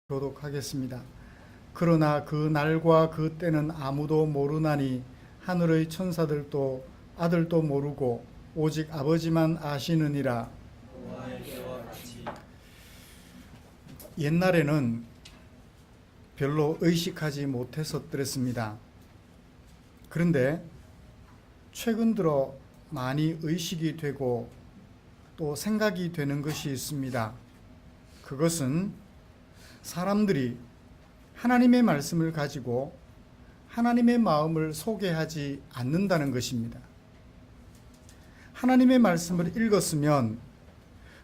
교독하겠습니다. 그러나 그 날과 그 때는 아무도 모르나니 하늘의 천사들도 아들도 모르고 오직 아버지만 아시느니라. 옛날에는 별로 의식하지 못했었더랬습니다. 그런데 최근 들어 많이 의식이 되고 또 생각이 되는 것이 있습니다. 그것은 사람들이 하나님의 말씀을 가지고 하나님의 마음을 소개하지 않는다는 것입니다. 하나님의 말씀을 읽었으면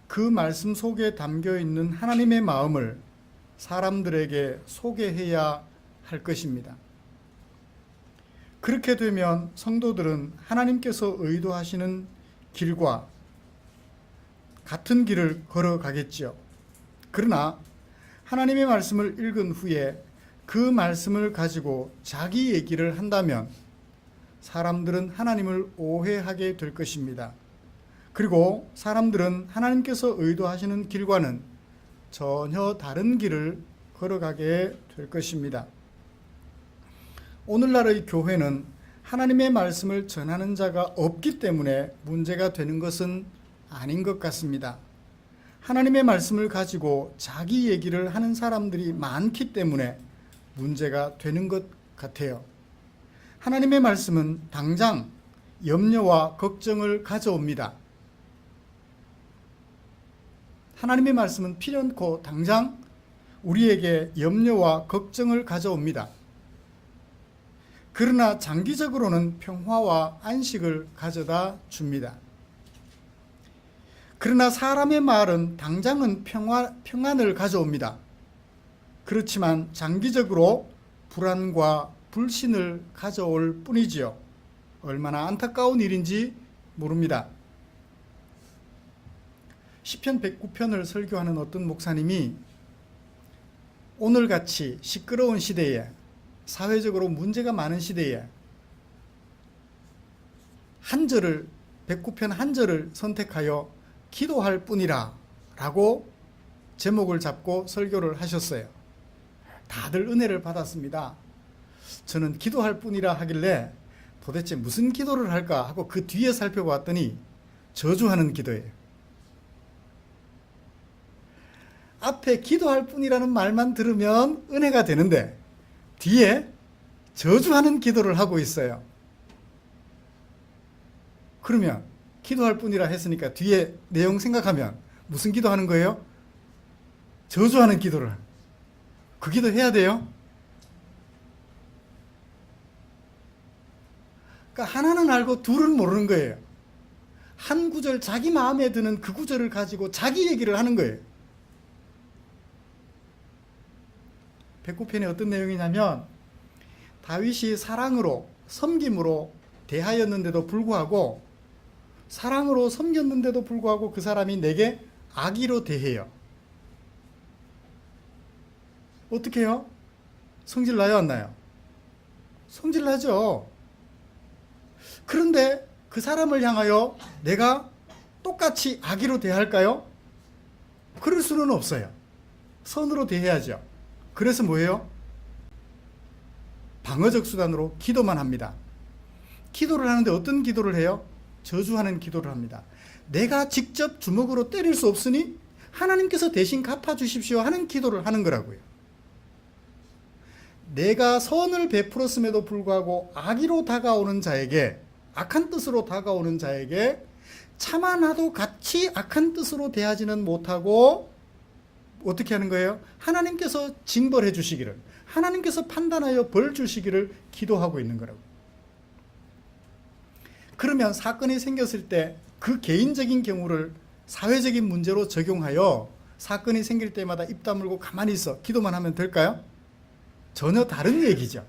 그 말씀 속에 담겨 있는 하나님의 마음을 사람들에게 소개해야 할 것입니다. 그렇게 되면 성도들은 하나님께서 의도하시는 길과 같은 길을 걸어가겠지요. 그러나 하나님의 말씀을 읽은 후에 그 말씀을 가지고 자기 얘기를 한다면 사람들은 하나님을 오해하게 될 것입니다. 그리고 사람들은 하나님께서 의도하시는 길과는 전혀 다른 길을 걸어가게 될 것입니다. 오늘날의 교회는 하나님의 말씀을 전하는 자가 없기 때문에 문제가 되는 것은 아닌 것 같습니다. 하나님의 말씀을 가지고 자기 얘기를 하는 사람들이 많기 때문에 문제가 되는 것 같아요. 하나님의 말씀은 당장 염려와 걱정을 가져옵니다. 하나님의 말씀은 필연코 당장 우리에게 염려와 걱정을 가져옵니다. 그러나 장기적으로는 평화와 안식을 가져다 줍니다. 그러나 사람의 말은 당장은 평안을 가져옵니다. 그렇지만 장기적으로 불안과 불신을 가져올 뿐이지요. 얼마나 안타까운 일인지 모릅니다. 시편 109편을 설교하는 어떤 목사님이 오늘같이 시끄러운 시대에, 사회적으로 문제가 많은 시대에 한 절을, 109편 한 절을 선택하여 기도할 뿐이라 라고 제목을 잡고 설교를 하셨어요. 다들 은혜를 받았습니다. 저는 기도할 뿐이라 하길래 도대체 무슨 기도를 할까 하고 그 뒤에 살펴봤더니 저주하는 기도예요. 앞에 기도할 뿐이라는 말만 들으면 은혜가 되는데 뒤에 저주하는 기도를 하고 있어요. 그러면 기도할 뿐이라 했으니까 뒤에 내용 생각하면 무슨 기도하는 거예요? 저주하는 기도를. 그 기도 해야 돼요? 그러니까 하나는 알고 둘은 모르는 거예요. 한 구절 자기 마음에 드는 그 구절을 가지고 자기 얘기를 하는 거예요. 109편이 어떤 내용이냐면 다윗이 사랑으로 섬김으로 대하였는데도 불구하고 사랑으로 섬겼는데도 불구하고 그 사람이 내게 악의로 대해요. 어떻게 해요? 성질 나요, 안 나요? 성질 나죠. 그런데 그 사람을 향하여 내가 똑같이 악의로 대할까요? 그럴 수는 없어요. 선으로 대해야죠. 그래서 뭐예요? 방어적 수단으로 기도만 합니다. 기도를 하는데 어떤 기도를 해요? 저주하는 기도를 합니다. 내가 직접 주먹으로 때릴 수 없으니 하나님께서 대신 갚아주십시오 하는 기도를 하는 거라고요. 내가 선을 베풀었음에도 불구하고 악의로 다가오는 자에게, 악한 뜻으로 다가오는 자에게 차마 나도 같이 악한 뜻으로 대하지는 못하고 어떻게 하는 거예요? 하나님께서 징벌해 주시기를, 하나님께서 판단하여 벌 주시기를 기도하고 있는 거라고. 그러면 사건이 생겼을 때 그 개인적인 경우를 사회적인 문제로 적용하여 사건이 생길 때마다 입 다물고 가만히 있어 기도만 하면 될까요? 전혀 다른 얘기죠.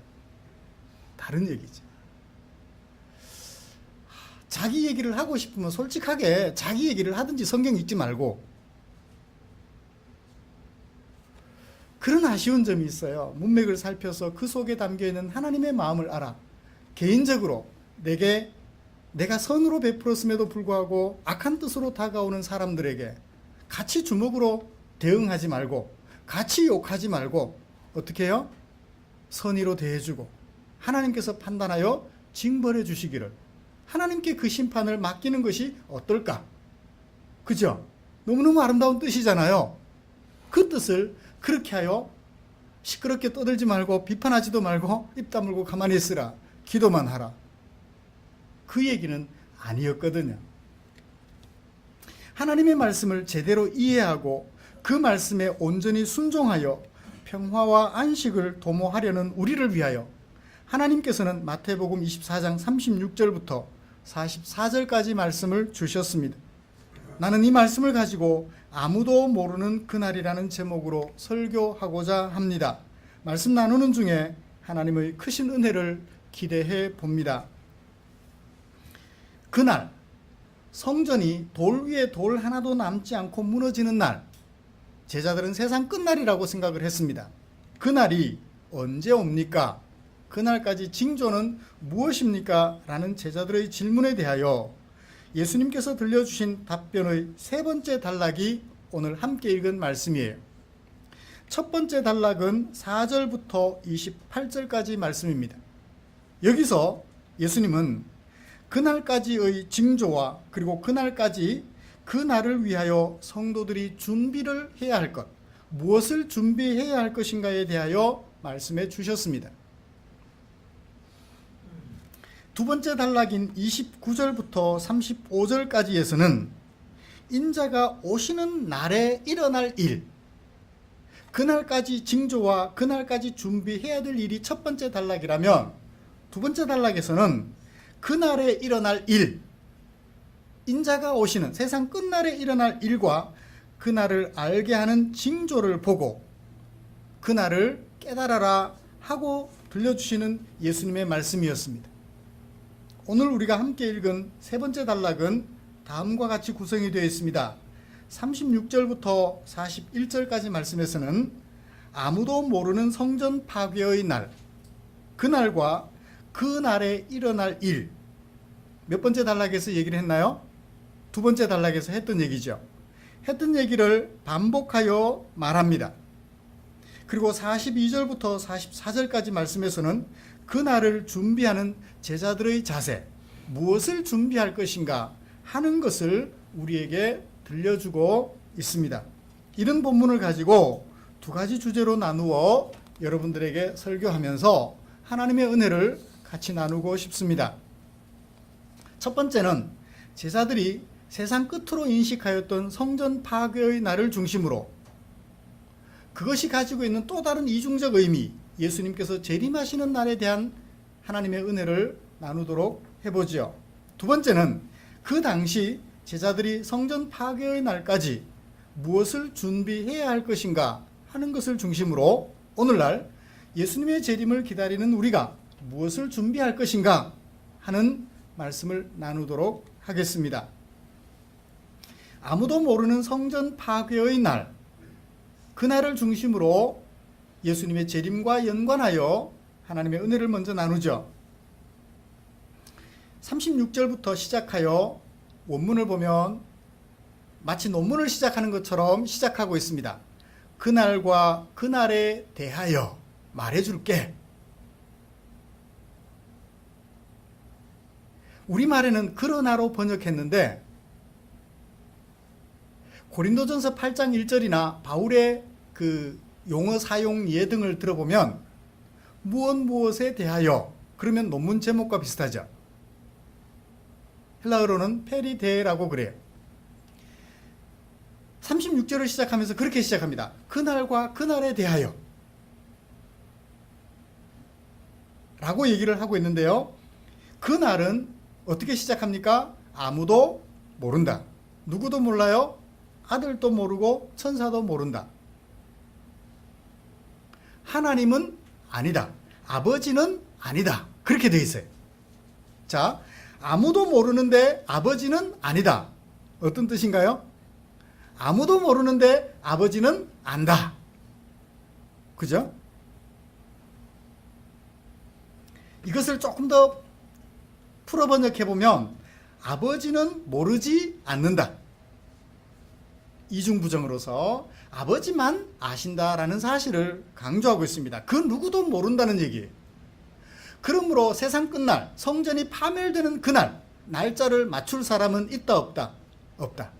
다른 얘기죠. 자기 얘기를 하고 싶으면 솔직하게 자기 얘기를 하든지 성경 읽지 말고. 그런 아쉬운 점이 있어요. 문맥을 살펴서 그 속에 담겨있는 하나님의 마음을 알아. 개인적으로 내가 선으로 베풀었음에도 불구하고 악한 뜻으로 다가오는 사람들에게 같이 주먹으로 대응하지 말고 같이 욕하지 말고 어떻게 해요? 선의로 대해주고 하나님께서 판단하여 징벌해 주시기를, 하나님께 그 심판을 맡기는 것이 어떨까? 그죠? 너무너무 아름다운 뜻이잖아요. 그 뜻을 그렇게 하여 시끄럽게 떠들지 말고 비판하지도 말고 입 다물고 가만히 있으라, 기도만 하라, 그 얘기는 아니었거든요. 하나님의 말씀을 제대로 이해하고 그 말씀에 온전히 순종하여 평화와 안식을 도모하려는 우리를 위하여 하나님께서는 마태복음 24장 36절부터 44절까지 말씀을 주셨습니다. 나는 이 말씀을 가지고 아무도 모르는 그날이라는 제목으로 설교하고자 합니다. 말씀 나누는 중에 하나님의 크신 은혜를 기대해 봅니다. 그날, 성전이 돌 위에 돌 하나도 남지 않고 무너지는 날, 제자들은 세상 끝날이라고 생각을 했습니다. 그날이 언제 옵니까? 그날까지 징조는 무엇입니까? 라는 제자들의 질문에 대하여 예수님께서 들려주신 답변의 세 번째 단락이 오늘 함께 읽은 말씀이에요. 첫 번째 단락은 4절부터 28절까지 말씀입니다. 여기서 예수님은 그날까지의 징조와 그리고 그날까지 그 날을 위하여 성도들이 준비를 해야 할 것, 무엇을 준비해야 할 것인가에 대하여 말씀해 주셨습니다. 두 번째 단락인 29절부터 35절까지에서는 인자가 오시는 날에 일어날 일, 그날까지 징조와 그날까지 준비해야 될 일이 첫 번째 단락이라면, 두 번째 단락에서는 그날에 일어날 일, 인자가 오시는 세상 끝날에 일어날 일과 그날을 알게 하는 징조를 보고 그날을 깨달아라 하고 들려주시는 예수님의 말씀이었습니다. 오늘 우리가 함께 읽은 세 번째 단락은 다음과 같이 구성이 되어 있습니다. 36절부터 41절까지 말씀에서는 아무도 모르는 성전 파괴의 날, 그날과 그날에 일어날 일, 몇 번째 단락에서 얘기를 했나요? 두 번째 단락에서 했던 얘기죠. 했던 얘기를 반복하여 말합니다. 그리고 42절부터 44절까지 말씀에서는 그날을 준비하는 제자들의 자세, 무엇을 준비할 것인가 하는 것을 우리에게 들려주고 있습니다. 이런 본문을 가지고 두 가지 주제로 나누어 여러분들에게 설교하면서 하나님의 은혜를 같이 나누고 싶습니다. 첫 번째는 제자들이 세상 끝으로 인식하였던 성전 파괴의 날을 중심으로 그것이 가지고 있는 또 다른 이중적 의미, 예수님께서 재림하시는 날에 대한 하나님의 은혜를 나누도록 해보지요. 두 번째는 그 당시 제자들이 성전 파괴의 날까지 무엇을 준비해야 할 것인가 하는 것을 중심으로 오늘날 예수님의 재림을 기다리는 우리가 무엇을 준비할 것인가 하는 말씀을 나누도록 하겠습니다. 아무도 모르는 성전 파괴의 날, 그날을 중심으로 예수님의 재림과 연관하여 하나님의 은혜를 먼저 나누죠. 36절부터 시작하여 원문을 보면 마치 논문을 시작하는 것처럼 시작하고 있습니다. 그날과 그날에 대하여 말해줄게. 우리말에는 그러나로 번역했는데 고린도전서 8장 1절이나 바울의 그 용어 사용 예 등을 들어보면 무엇에 대하여 그러면 논문 제목과 비슷하죠. 헬라어로는 페리데라고 그래요. 36절을 시작하면서 그렇게 시작합니다. 그날과 그날에 대하여 라고 얘기를 하고 있는데요. 그날은 어떻게 시작합니까? 아무도 모른다. 누구도 몰라요. 아들도 모르고 천사도 모른다. 하나님은 아니다. 아버지는 아니다. 그렇게 되어 있어요. 자, 아무도 모르는데 아버지는 아니다. 어떤 뜻인가요? 아무도 모르는데 아버지는 안다. 그죠? 이것을 조금 더 풀어 번역해 보면 아버지는 모르지 않는다. 이중부정으로서 아버지만 아신다라는 사실을 강조하고 있습니다. 그 누구도 모른다는 얘기예요. 그러므로 세상 끝날, 성전이 파멸되는 그날 날짜를 맞출 사람은 있다 없다? 없다.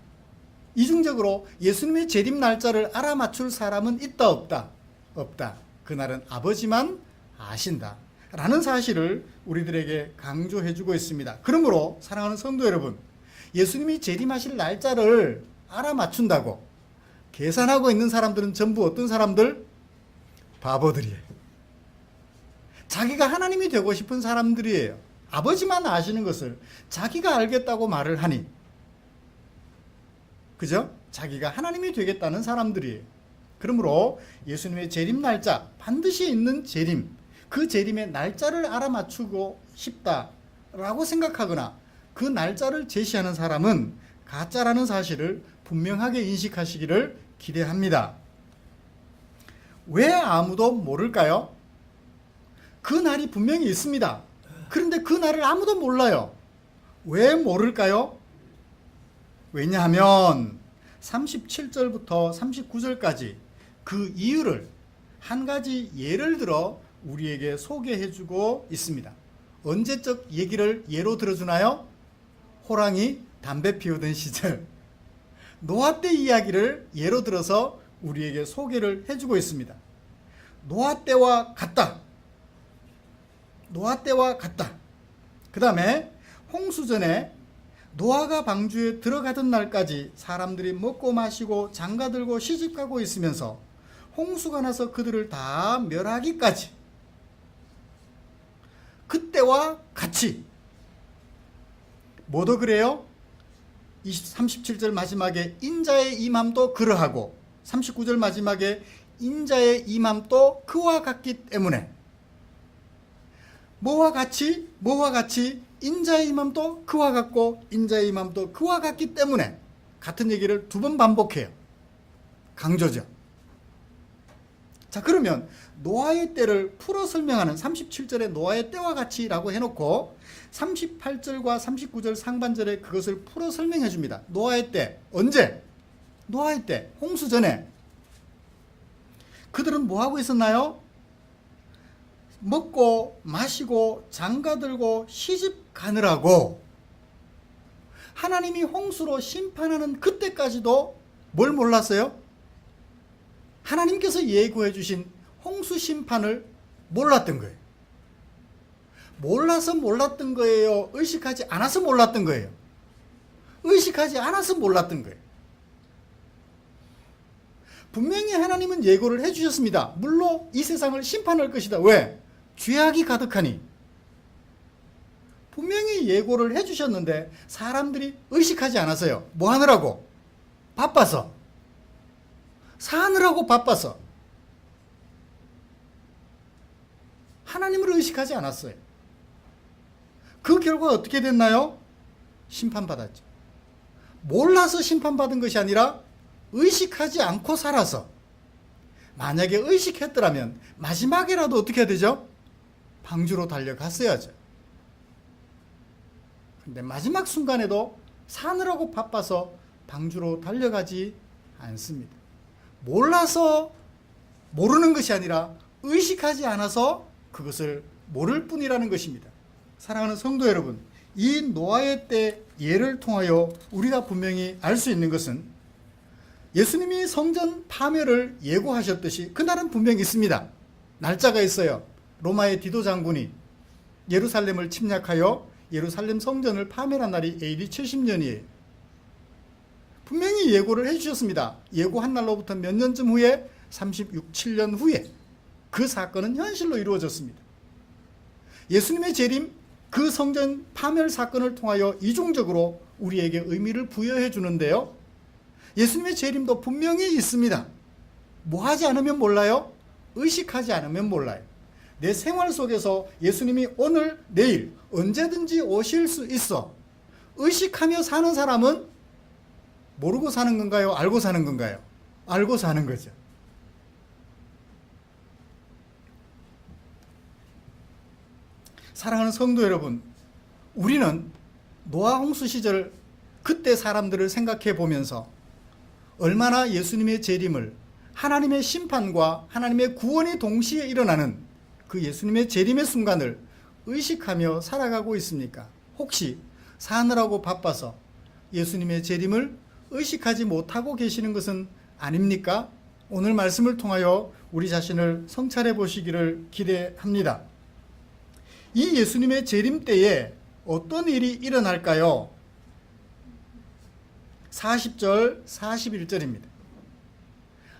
이중적으로 예수님의 재림 날짜를 알아맞출 사람은 있다 없다? 없다. 그날은 아버지만 아신다 라는 사실을 우리들에게 강조해주고 있습니다. 그러므로 사랑하는 성도 여러분, 예수님이 재림하실 날짜를 알아맞춘다고 계산하고 있는 사람들은 전부 어떤 사람들? 바보들이에요. 자기가 하나님이 되고 싶은 사람들이에요. 아버지만 아시는 것을 자기가 알겠다고 말을 하니, 그죠? 자기가 하나님이 되겠다는 사람들이에요. 그러므로 예수님의 재림 날짜, 반드시 있는 재림, 그 재림의 날짜를 알아맞추고 싶다라고 생각하거나 그 날짜를 제시하는 사람은 가짜라는 사실을 분명하게 인식하시기를 기대합니다. 왜 아무도 모를까요? 그 날이 분명히 있습니다. 그런데 그 날을 아무도 몰라요. 왜 모를까요? 왜냐하면 37절부터 39절까지 그 이유를 한 가지 예를 들어 우리에게 소개해주고 있습니다. 언제적 얘기를 예로 들어주나요? 호랑이 담배 피우던 시절, 노아 때 이야기를 예로 들어서 우리에게 소개를 해주고 있습니다. 노아 때와 같다. 노아 때와 같다. 그 다음에 홍수전에 노아가 방주에 들어가던 날까지 사람들이 먹고 마시고 장가들고 시집가고 있으면서 홍수가 나서 그들을 다 멸하기까지, 그때와 같이. 뭐도 그래요? 37절 마지막에 인자의 임함도 그러하고 39절 마지막에 인자의 임함도 그와 같기 때문에, 뭐와 같이? 뭐와 같이? 인자의 임함도 그와 같고 인자의 임함도 그와 같기 때문에, 같은 얘기를 두 번 반복해요. 강조죠. 자, 그러면 노아의 때를 풀어 설명하는 37절에 노아의 때와 같이라고 해놓고 38절과 39절 상반절에 그것을 풀어 설명해 줍니다. 노아의 때, 언제? 노아의 때, 홍수 전에. 그들은 뭐하고 있었나요? 먹고 마시고 장가들고 시집 가느라고. 하나님이 홍수로 심판하는 그때까지도 뭘 몰랐어요? 하나님께서 예고해 주신 홍수 심판을 몰랐던 거예요. 몰라서 몰랐던 거예요? 의식하지 않아서 몰랐던 거예요? 의식하지 않아서 몰랐던 거예요. 분명히 하나님은 예고를 해주셨습니다. 물로 이 세상을 심판할 것이다. 왜? 죄악이 가득하니. 분명히 예고를 해주셨는데 사람들이 의식하지 않았어요. 뭐 하느라고? 바빠서. 사느라고 바빠서. 하나님을 의식하지 않았어요. 그 결과 어떻게 됐나요? 심판받았죠. 몰라서 심판받은 것이 아니라 의식하지 않고 살아서. 만약에 의식했더라면 마지막에라도 어떻게 해야 되죠? 방주로 달려갔어야죠. 근데 마지막 순간에도 사느라고 바빠서 방주로 달려가지 않습니다. 몰라서 모르는 것이 아니라 의식하지 않아서 그것을 모를 뿐이라는 것입니다. 사랑하는 성도 여러분, 이 노아의 때 예를 통하여 우리가 분명히 알 수 있는 것은 예수님이 성전 파멸을 예고하셨듯이 그날은 분명히 있습니다. 날짜가 있어요. 로마의 디도 장군이 예루살렘을 침략하여 예루살렘 성전을 파멸한 날이 AD 70년이에요. 분명히 예고를 해주셨습니다. 예고한 날로부터 몇 년쯤 후에 36, 7년 후에 그 사건은 현실로 이루어졌습니다. 예수님의 재림, 그 성전 파멸 사건을 통하여 이중적으로 우리에게 의미를 부여해 주는데요. 예수님의 재림도 분명히 있습니다. 뭐 하지 않으면 몰라요? 의식하지 않으면 몰라요. 내 생활 속에서 예수님이 오늘, 내일 언제든지 오실 수 있어. 의식하며 사는 사람은 모르고 사는 건가요? 알고 사는 건가요? 알고 사는 거죠. 사랑하는 성도 여러분, 우리는 노아 홍수 시절 그때 사람들을 생각해 보면서 얼마나 예수님의 재림을, 하나님의 심판과 하나님의 구원이 동시에 일어나는 그 예수님의 재림의 순간을 의식하며 살아가고 있습니까? 혹시 사느라고 바빠서 예수님의 재림을 의식하지 못하고 계시는 것은 아닙니까? 오늘 말씀을 통하여 우리 자신을 성찰해 보시기를 기대합니다. 이 예수님의 재림 때에 어떤 일이 일어날까요? 40절, 41절입니다.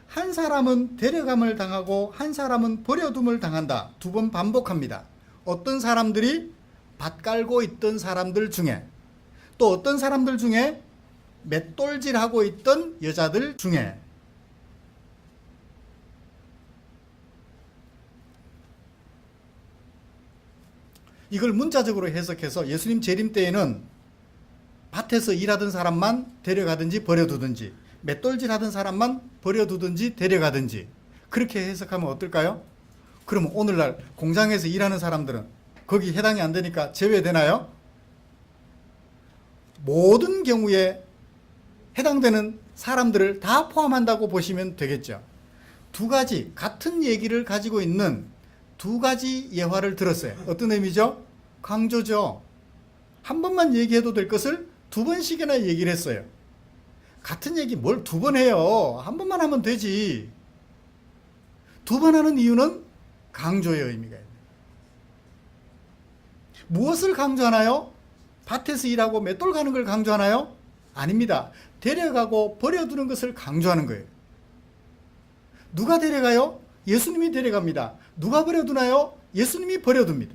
한 사람은 데려감을 당하고 한 사람은 버려둠을 당한다. 두 번 반복합니다. 어떤 사람들이 밭 깔고 있던 사람들 중에, 또 어떤 사람들 중에 맷돌질하고 있던 여자들 중에, 이걸 문자적으로 해석해서 예수님 재림 때에는 밭에서 일하던 사람만 데려가든지 버려두든지, 맷돌질하던 사람만 버려두든지 데려가든지, 그렇게 해석하면 어떨까요? 그러면 오늘날 공장에서 일하는 사람들은 거기 해당이 안 되니까 제외되나요? 모든 경우에 해당되는 사람들을 다 포함한다고 보시면 되겠죠. 두 가지 같은 얘기를 가지고 있는 두 가지 예화를 들었어요. 어떤 의미죠? 강조죠. 한 번만 얘기해도 될 것을 두 번씩이나 얘기를 했어요. 같은 얘기 뭘 두 번 해요? 한 번만 하면 되지. 두 번 하는 이유는 강조의 의미가 있네요. 무엇을 강조하나요? 밭에서 일하고 맷돌 가는 걸 강조하나요? 아닙니다. 데려가고 버려두는 것을 강조하는 거예요. 누가 데려가요? 예수님이 데려갑니다. 누가 버려두나요? 예수님이 버려둡니다.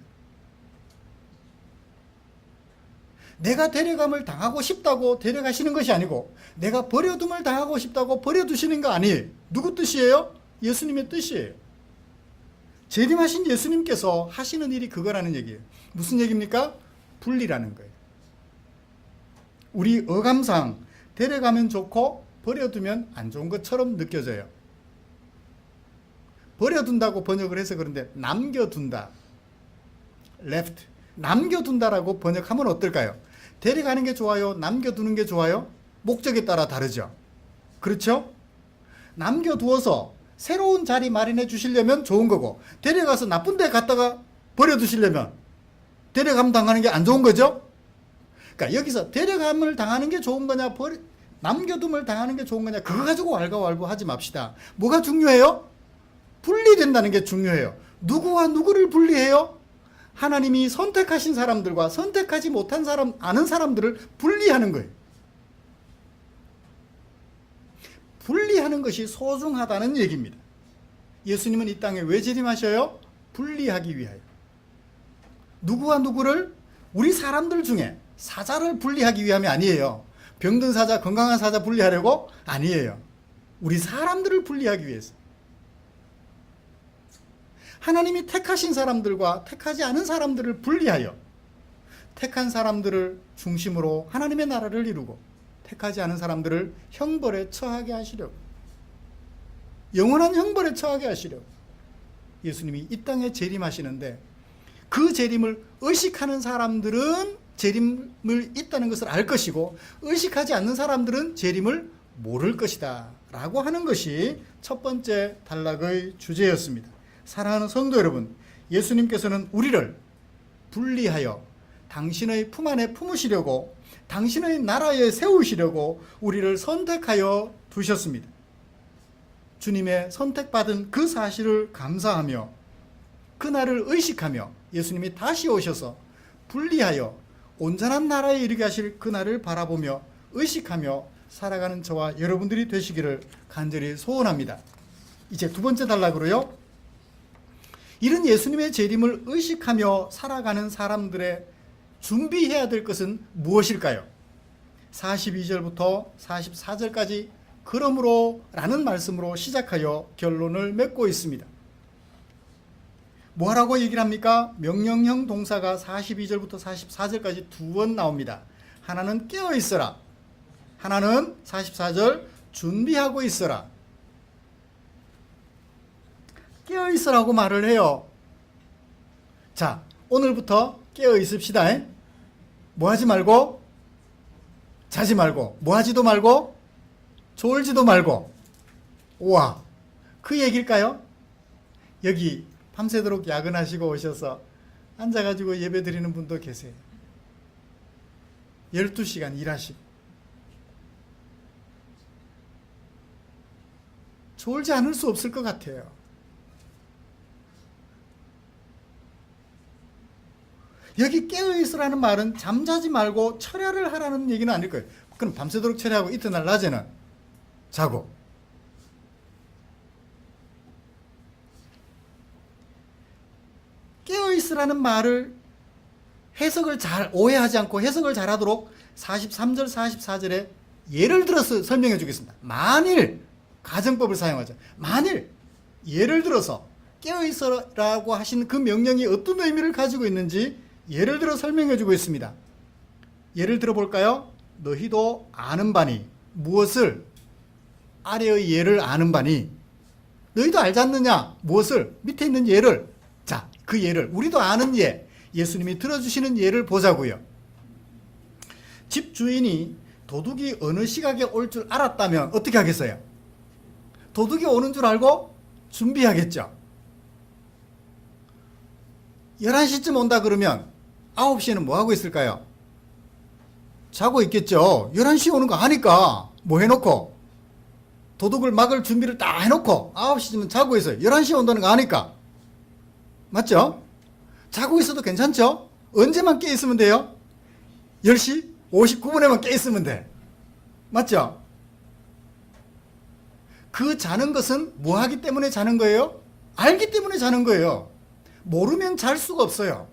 내가 데려감을 당하고 싶다고 데려가시는 것이 아니고, 내가 버려둠을 당하고 싶다고 버려두시는 거 아니에요. 누구 뜻이에요? 예수님의 뜻이에요. 재림하신 예수님께서 하시는 일이 그거라는 얘기예요. 무슨 얘기입니까? 분리라는 거예요. 우리 어감상 데려가면 좋고 버려두면 안 좋은 것처럼 느껴져요. 버려둔다고 번역을 해서 그런데 남겨둔다, left, 남겨둔다라고 번역하면 어떨까요? 데려가는 게 좋아요? 남겨두는 게 좋아요? 목적에 따라 다르죠. 그렇죠? 남겨두어서 새로운 자리 마련해 주시려면 좋은 거고, 데려가서 나쁜 데 갔다가 버려두시려면 데려감 당하는 게 안 좋은 거죠? 그러니까 여기서 데려감을 당하는 게 좋은 거냐, 남겨둠을 당하는 게 좋은 거냐, 그거 가지고 왈가왈부하지 맙시다. 뭐가 중요해요? 분리된다는 게 중요해요. 누구와 누구를 분리해요? 하나님이 선택하신 사람들과 선택하지 못한 사람, 아는 사람들을 분리하는 거예요. 분리하는 것이 소중하다는 얘기입니다. 예수님은 이 땅에 왜 재림하셔요? 분리하기 위하여. 누구와 누구를? 우리 사람들 중에 사자를 분리하기 위함이 아니에요. 병든 사자, 건강한 사자 분리하려고? 아니에요. 우리 사람들을 분리하기 위해서. 하나님이 택하신 사람들과 택하지 않은 사람들을 분리하여 택한 사람들을 중심으로 하나님의 나라를 이루고, 택하지 않은 사람들을 형벌에 처하게 하시려고, 영원한 형벌에 처하게 하시려고 예수님이 이 땅에 재림하시는데, 그 재림을 의식하는 사람들은 재림을 있다는 것을 알 것이고, 의식하지 않는 사람들은 재림을 모를 것이다 라고 하는 것이 첫 번째 단락의 주제였습니다. 사랑하는 성도 여러분, 예수님께서는 우리를 분리하여 당신의 품 안에 품으시려고, 당신의 나라에 세우시려고 우리를 선택하여 두셨습니다. 주님의 선택받은 그 사실을 감사하며 그날을 의식하며 예수님이 다시 오셔서 분리하여 온전한 나라에 이르게 하실 그날을 바라보며 의식하며 살아가는 저와 여러분들이 되시기를 간절히 소원합니다. 이제 두 번째 단락으로요, 이런 예수님의 재림을 의식하며 살아가는 사람들의 준비해야 될 것은 무엇일까요? 42절부터 44절까지 그러므로 라는 말씀으로 시작하여 결론을 맺고 있습니다. 뭐라고 얘기를 합니까? 명령형 동사가 42절부터 44절까지 두 번 나옵니다. 하나는 깨어 있어라, 하나는 44절 준비하고 있어라. 깨어 있으라고 말을 해요. 자, 오늘부터 깨어 있읍시다. 뭐 하지 말고, 자지 말고, 뭐 하지도 말고, 졸지도 말고. 우와, 그 얘기일까요? 여기 밤새도록 야근하시고 오셔서 앉아가지고 예배 드리는 분도 계세요. 12시간 일하시고. 졸지 않을 수 없을 것 같아요. 여기 깨어있으라는 말은 잠자지 말고 철야를 하라는 얘기는 아닐 거예요. 그럼 밤새도록 철야하고 이튿날 낮에는 자고. 깨어있으라는 말을 해석을 잘 오해하지 않고 해석을 잘하도록 43절 44절에 예를 들어서 설명해 주겠습니다. 만일 가정법을 사용하죠. 만일 예를 들어서 깨어있으라고 하신 그 명령이 어떤 의미를 가지고 있는지 예를 들어 설명해 주고 있습니다. 예를 들어 볼까요? 너희도 아는 바니. 무엇을? 아래의 예를 아는 바니. 너희도 알지 않느냐? 무엇을? 밑에 있는 예를. 자, 그 예를 우리도 아는 예, 예수님이 들어주시는 예를 보자고요. 집 주인이 도둑이 어느 시각에 올 줄 알았다면 어떻게 하겠어요? 도둑이 오는 줄 알고 준비하겠죠. 11시쯤 온다 그러면 9시에는 뭐 하고 있을까요? 자고 있겠죠. 11시에 오는 거 아니까 뭐 해놓고 도둑을 막을 준비를 다 해놓고 9시쯤은 자고 있어요. 11시에 온다는 거 아니까. 맞죠? 자고 있어도 괜찮죠? 언제만 깨 있으면 돼요? 10시 59분에만 깨 있으면 돼. 맞죠? 그 자는 것은 뭐 하기 때문에 자는 거예요? 알기 때문에 자는 거예요. 모르면 잘 수가 없어요.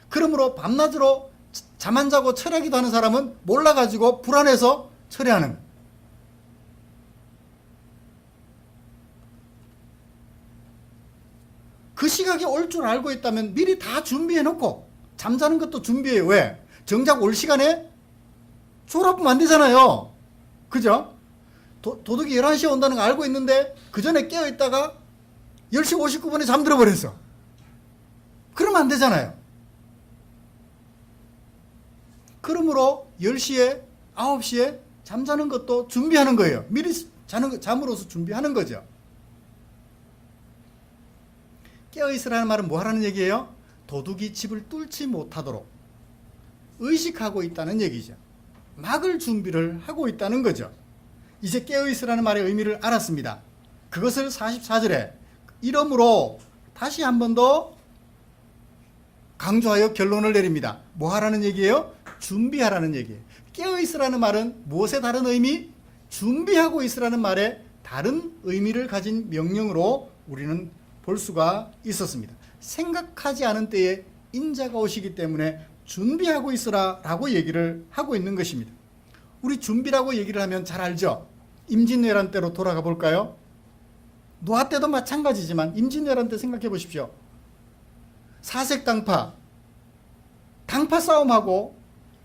그러므로 밤낮으로 잠 안 자고 철야기도 하는 사람은 몰라가지고 불안해서 철야하는 거예요. 그 시각에 올 줄 알고 있다면 미리 다 준비해놓고 잠자는 것도 준비해요. 왜? 정작 올 시간에 졸아보면 안 되잖아요. 그죠? 도둑이 11시에 온다는 거 알고 있는데 그 전에 깨어있다가 10시 59분에 잠들어 버렸어. 그러면 안 되잖아요. 그러므로 10시에 9시에 잠자는 것도 준비하는 거예요. 미리 잠으로서 준비하는 거죠. 깨어있으라는 말은 뭐 하라는 얘기예요? 도둑이 집을 뚫지 못하도록 의식하고 있다는 얘기죠. 막을 준비를 하고 있다는 거죠. 이제 깨어있으라는 말의 의미를 알았습니다. 그것을 44절에 이러므로 다시 한 번 더 강조하여 결론을 내립니다. 뭐 하라는 얘기예요? 준비하라는 얘기예요. 깨어있으라는 말은 무엇의 다른 의미? 준비하고 있으라는 말에 다른 의미를 가진 명령으로 우리는 볼 수가 있었습니다. 생각하지 않은 때에 인자가 오시기 때문에 준비하고 있으라 라고 얘기를 하고 있는 것입니다. 우리 준비라고 얘기를 하면 잘 알죠? 임진왜란 때로 돌아가 볼까요? 노아 때도 마찬가지지만 임진왜란 때 생각해 보십시오. 사색당파, 당파 싸움하고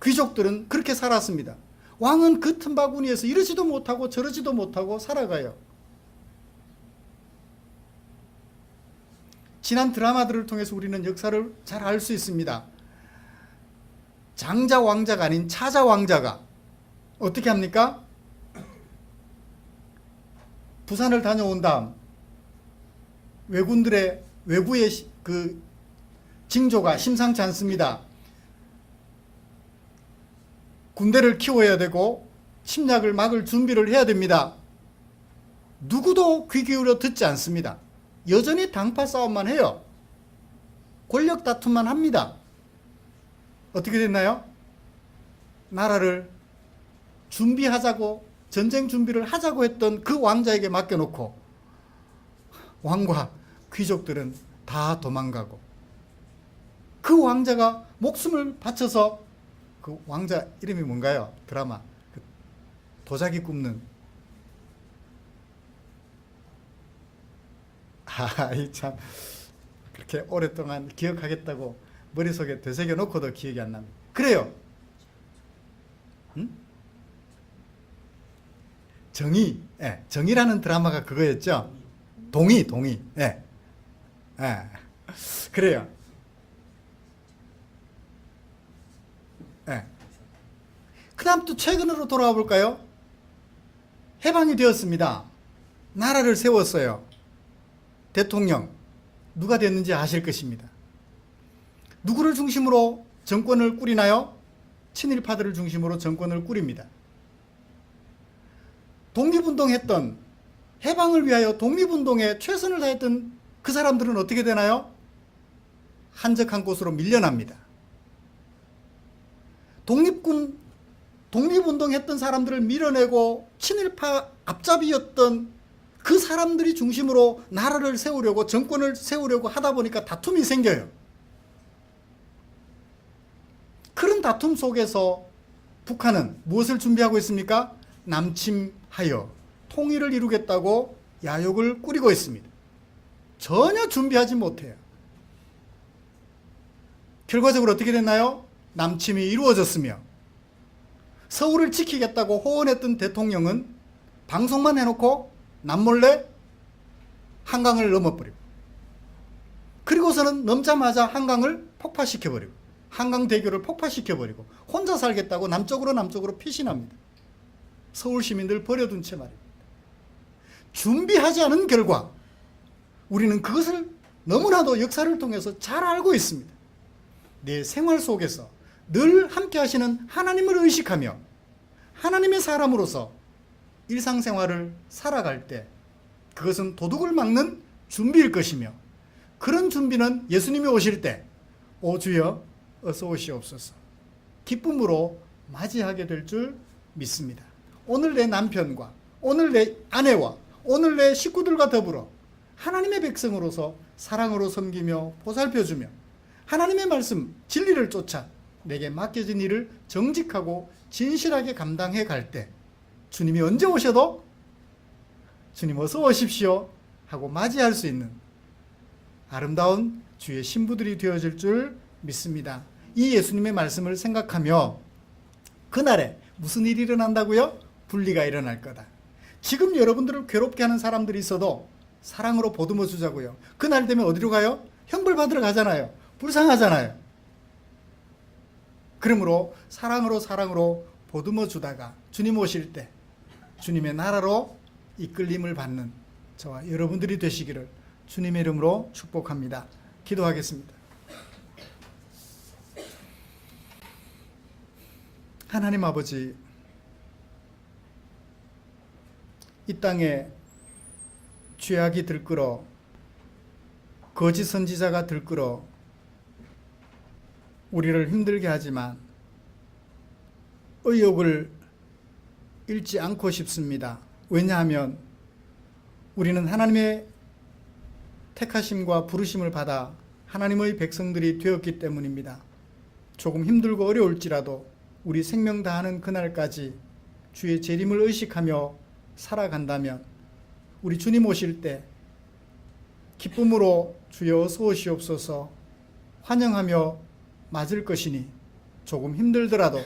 귀족들은 그렇게 살았습니다. 왕은 그 틈바구니에서 이러지도 못하고 저러지도 못하고 살아가요. 지난 드라마들을 통해서 우리는 역사를 잘 알 수 있습니다. 장자 왕자가 아닌 차자 왕자가 어떻게 합니까? 부산을 다녀온 다음 외구의 그 징조가 심상치 않습니다. 군대를 키워야 되고 침략을 막을 준비를 해야 됩니다. 누구도 귀 기울여 듣지 않습니다. 여전히 당파 싸움만 해요. 권력 다툼만 합니다. 어떻게 됐나요? 나라를 준비하자고 전쟁 준비를 하자고 했던 그 왕자에게 맡겨놓고 왕과 귀족들은 다 도망가고 그 왕자가 목숨을 바쳐서 그 왕자 이름이 뭔가요? 드라마 도자기 굽는 참 그렇게 오랫동안 기억하겠다고 머릿속에 되새겨 놓고도 기억이 안 납니다. 그래요. 응? 정의, 예, 정의라는 드라마가 그거였죠. 동의, 예, 예, 그래요. 예. 그 다음 또 최근으로 돌아와 볼까요? 해방이 되었습니다. 나라를 세웠어요. 대통령 누가 됐는지 아실 것입니다. 누구를 중심으로 정권을 꾸리나요? 친일파들을 중심으로 정권을 꾸립니다. 독립운동했던, 해방을 위하여 독립운동에 최선을 다했던 그 사람들은 어떻게 되나요? 한적한 곳으로 밀려납니다. 독립운동했던 사람들을 밀어내고 친일파 앞잡이였던 그 사람들이 중심으로 나라를 세우려고, 정권을 세우려고 하다 보니까 다툼이 생겨요. 그런 다툼 속에서 북한은 무엇을 준비하고 있습니까? 남침하여 통일을 이루겠다고 야욕을 꾸리고 있습니다. 전혀 준비하지 못해요. 결과적으로 어떻게 됐나요? 남침이 이루어졌으며 서울을 지키겠다고 호언했던 대통령은 방송만 해놓고 남몰래 한강을 넘어버리고, 그리고서는 넘자마자 한강을 폭파시켜버리고, 한강대교를 폭파시켜버리고 혼자 살겠다고 남쪽으로 피신합니다. 서울 시민들 버려둔 채 말입니다. 준비하지 않은 결과 우리는 그것을 너무나도 역사를 통해서 잘 알고 있습니다. 내 생활 속에서 늘 함께 하시는 하나님을 의식하며 하나님의 사람으로서 일상생활을 살아갈 때 그것은 도둑을 막는 준비일 것이며, 그런 준비는 예수님이 오실 때 오 주여 어서 오시옵소서 기쁨으로 맞이하게 될 줄 믿습니다. 오늘 내 남편과 오늘 내 아내와 오늘 내 식구들과 더불어 하나님의 백성으로서 사랑으로 섬기며 보살펴주며 하나님의 말씀 진리를 쫓아 내게 맡겨진 일을 정직하고 진실하게 감당해 갈 때 주님이 언제 오셔도 주님 어서 오십시오 하고 맞이할 수 있는 아름다운 주의 신부들이 되어질 줄 믿습니다. 이 예수님의 말씀을 생각하며 그날에 무슨 일이 일어난다고요? 분리가 일어날 거다. 지금 여러분들을 괴롭게 하는 사람들이 있어도 사랑으로 보듬어 주자고요. 그날 되면 어디로 가요? 형벌 받으러 가잖아요. 불쌍하잖아요. 그러므로 사랑으로 보듬어 주다가 주님 오실 때 주님의 나라로 이끌림을 받는 저와 여러분들이 되시기를 주님의 이름으로 축복합니다. 기도하겠습니다. 하나님 아버지, 이 땅에 죄악이 들끓어 거짓 선지자가 들끓어 우리를 힘들게 하지만 의욕을 잃지 않고 싶습니다. 왜냐하면 우리는 하나님의 택하심과 부르심을 받아 하나님의 백성들이 되었기 때문입니다. 조금 힘들고 어려울지라도 우리 생명 다하는 그날까지 주의 재림을 의식하며 살아간다면 우리 주님 오실 때 기쁨으로 주여 어서 오시옵소서 환영하며 맞을 것이니 조금 힘들더라도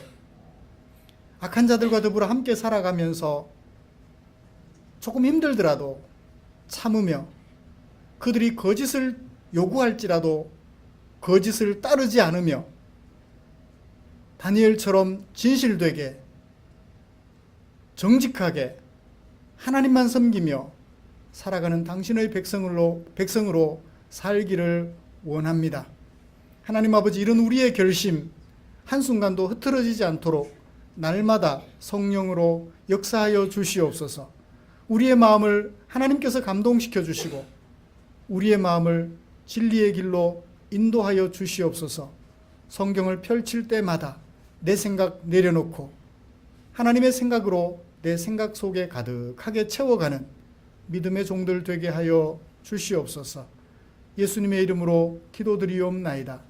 악한 자들과 더불어 함께 살아가면서 조금 힘들더라도 참으며 그들이 거짓을 요구할지라도 거짓을 따르지 않으며 다니엘처럼 진실되게 정직하게 하나님만 섬기며 살아가는 당신의 백성으로 살기를 원합니다. 하나님 아버지, 이런 우리의 결심 한순간도 흐트러지지 않도록 날마다 성령으로 역사하여 주시옵소서. 우리의 마음을 하나님께서 감동시켜 주시고 우리의 마음을 진리의 길로 인도하여 주시옵소서. 성경을 펼칠 때마다 내 생각 내려놓고 하나님의 생각으로 내 생각 속에 가득하게 채워가는 믿음의 종들 되게 하여 주시옵소서. 예수님의 이름으로 기도드리옵나이다.